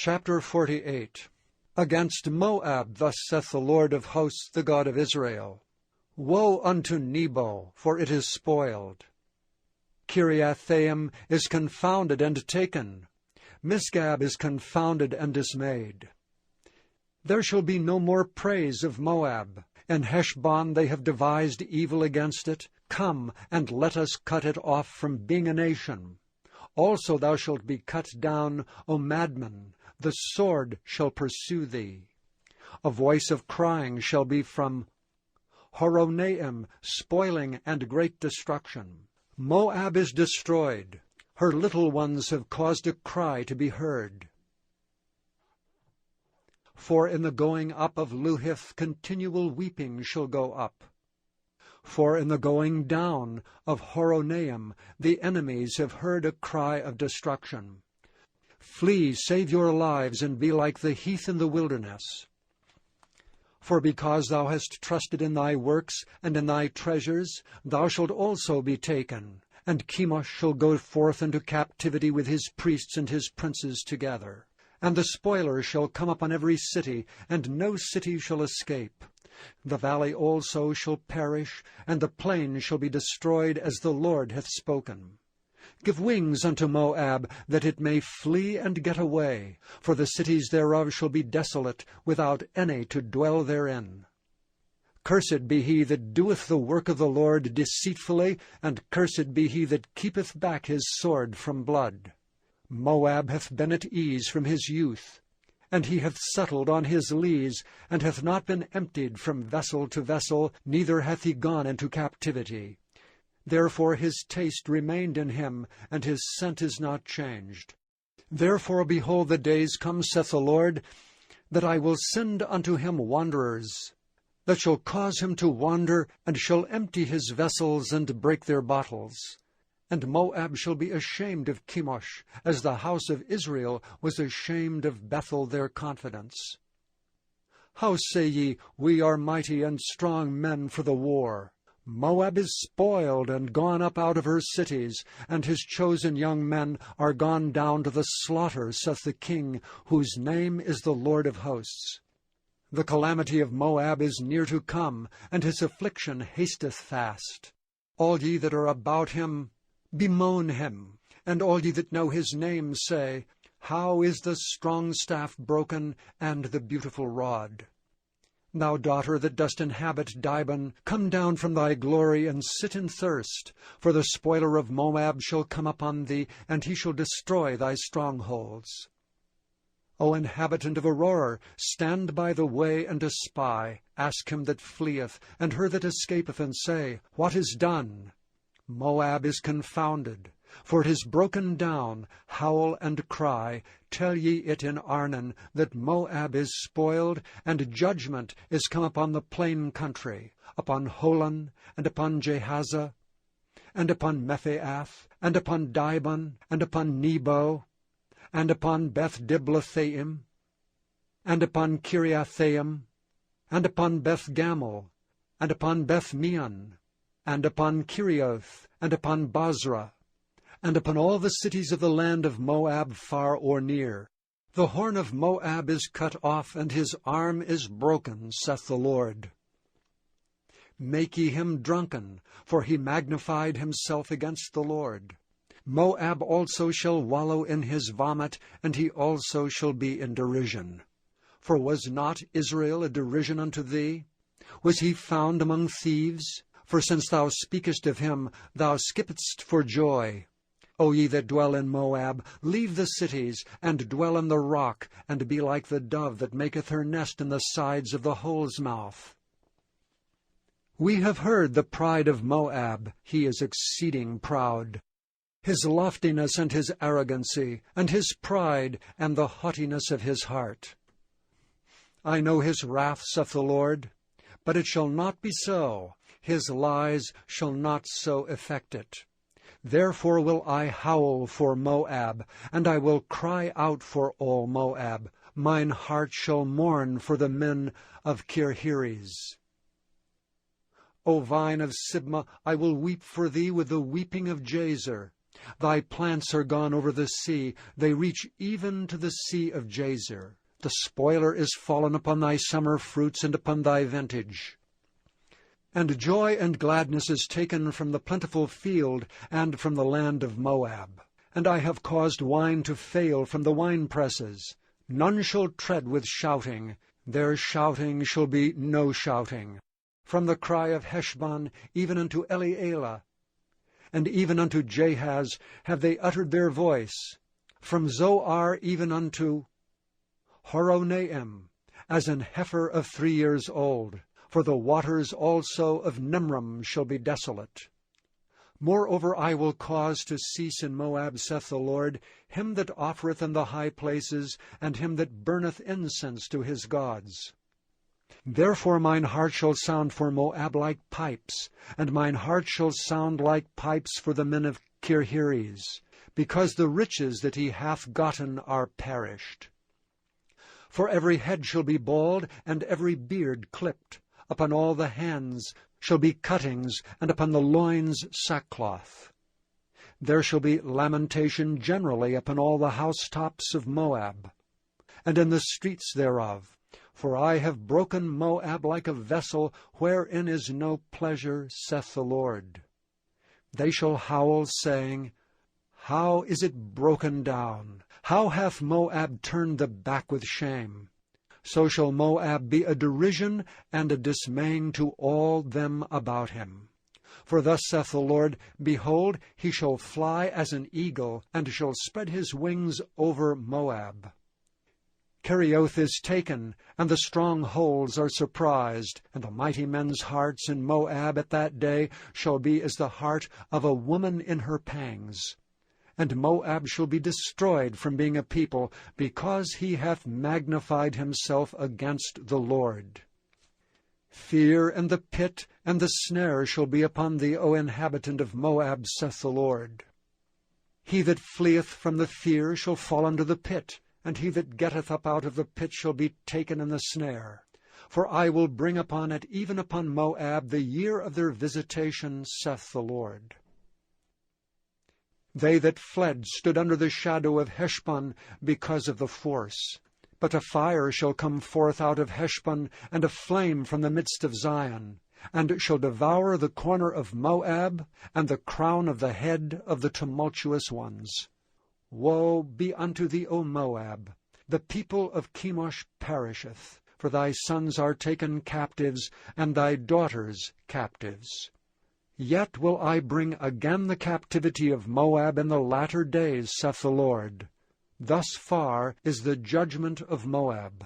Chapter 48. Against Moab thus saith the Lord of hosts, the God of Israel, Woe unto Nebo, for it is spoiled. Kiriathaim is confounded and taken. Misgab is confounded and dismayed. There shall be no more praise of Moab. In Heshbon they have devised evil against it. Come, and let us cut it off from being a nation. Also thou shalt be cut down, O madman, the sword shall pursue thee. A voice of crying shall be from Horonaim, spoiling and great destruction. Moab is destroyed. Her little ones have caused a cry to be heard. For in the going up of Luhith continual weeping shall go up. For in the going down of Horonaim the enemies have heard a cry of destruction. Flee, save your lives, and be like the heath in the wilderness. For because thou hast trusted in thy works and in thy treasures, thou shalt also be taken. And Chemosh shall go forth into captivity with his priests and his princes together. And the spoiler shall come upon every city, and no city shall escape. The valley also shall perish, and the plain shall be destroyed, as the Lord hath spoken. Give wings unto Moab, that it may flee and get away, for the cities thereof shall be desolate, without any to dwell therein. Cursed be he that doeth the work of the Lord deceitfully, and cursed be he that keepeth back his sword from blood. Moab hath been at ease from his youth, and he hath settled on his lees, and hath not been emptied from vessel to vessel, neither hath he gone into captivity. Therefore his taste remained in him, and his scent is not changed. Therefore, behold, the days come, saith the Lord, that I will send unto him wanderers, that shall cause him to wander, and shall empty his vessels, and break their bottles. And Moab shall be ashamed of Chemosh, as the house of Israel was ashamed of Bethel their confidence. How say ye, We are mighty and strong men for the war? Moab is spoiled and gone up out of her cities, and his chosen young men are gone down to the slaughter, saith the King, whose name is the Lord of hosts. The calamity of Moab is near to come, and his affliction hasteth fast. All ye that are about him, bemoan him, and all ye that know his name say, How is the strong staff broken, and the beautiful rod? Thou daughter that dost inhabit Dibon, come down from thy glory, and sit in thirst. For the spoiler of Moab shall come upon thee, and he shall destroy thy strongholds. O inhabitant of Aurora, stand by the way and espy. Ask him that fleeth, and her that escapeth, and say, What is done? Moab is confounded, for it is broken down. Howl and cry, tell ye it in Arnon, that Moab is spoiled, and judgment is come upon the plain country, upon Holon, and upon Jehazzah, and upon Mephaath, and upon Dibon, and upon Nebo, and upon Beth-Diblathaim, and upon Kiriathaim, and upon Beth-Gamul, and upon Beth-Meon, and upon Kerioth, and upon Basra, and upon all the cities of the land of Moab far or near. The horn of Moab is cut off, and his arm is broken, saith the Lord. Make ye him drunken, for he magnified himself against the Lord. Moab also shall wallow in his vomit, and he also shall be in derision. For was not Israel a derision unto thee? Was he found among thieves? For since thou speakest of him, thou skippedst for joy. O ye that dwell in Moab, leave the cities, and dwell in the rock, and be like the dove that maketh her nest in the sides of the hole's mouth. We have heard the pride of Moab, he is exceeding proud. His loftiness and his arrogancy, and his pride, and the haughtiness of his heart. I know his wrath, saith the Lord, but it shall not be so. His lies shall not so effect it. Therefore will I howl for Moab, and I will cry out for all Moab. Mine heart shall mourn for the men of Kirheres. O vine of Sibmah, I will weep for thee with the weeping of Jazer. Thy plants are gone over the sea, they reach even to the sea of Jazer. The spoiler is fallen upon thy summer fruits and upon thy vintage. And joy and gladness is taken from the plentiful field and from the land of Moab. And I have caused wine to fail from the winepresses. None shall tread with shouting, their shouting shall be no shouting. From the cry of Heshbon even unto Elealeh, and even unto Jahaz have they uttered their voice. From Zoar even unto Horonaim, as an heifer of 3 years old. For the waters also of Nimram shall be desolate. Moreover, I will cause to cease in Moab, saith the Lord, him that offereth in the high places, and him that burneth incense to his gods. Therefore mine heart shall sound for Moab like pipes, and mine heart shall sound like pipes for the men of Kirheres, because the riches that he hath gotten are perished. For every head shall be bald, and every beard clipped. Upon all the hands shall be cuttings, and upon the loins sackcloth. There shall be lamentation generally upon all the housetops of Moab, and in the streets thereof. For I have broken Moab like a vessel, wherein is no pleasure, saith the Lord. They shall howl, saying, How is it broken down? How hath Moab turned the back with shame? So shall Moab be a derision and a dismaying to all them about him. For thus saith the Lord, Behold, he shall fly as an eagle, and shall spread his wings over Moab. Kerioth is taken, and the strongholds are surprised, and the mighty men's hearts in Moab at that day shall be as the heart of a woman in her pangs. And Moab shall be destroyed from being a people, because he hath magnified himself against the Lord. Fear and the pit and the snare shall be upon thee, O inhabitant of Moab, saith the Lord. He that fleeth from the fear shall fall into the pit, and he that getteth up out of the pit shall be taken in the snare. For I will bring upon it, even upon Moab, the year of their visitation, saith the Lord. They that fled stood under the shadow of Heshbon because of the force. But a fire shall come forth out of Heshbon, and a flame from the midst of Zion, and shall devour the corner of Moab, and the crown of the head of the tumultuous ones. Woe be unto thee, O Moab! The people of Chemosh perisheth, for thy sons are taken captives, and thy daughters captives. Yet will I bring again the captivity of Moab in the latter days, saith the Lord. Thus far is the judgment of Moab.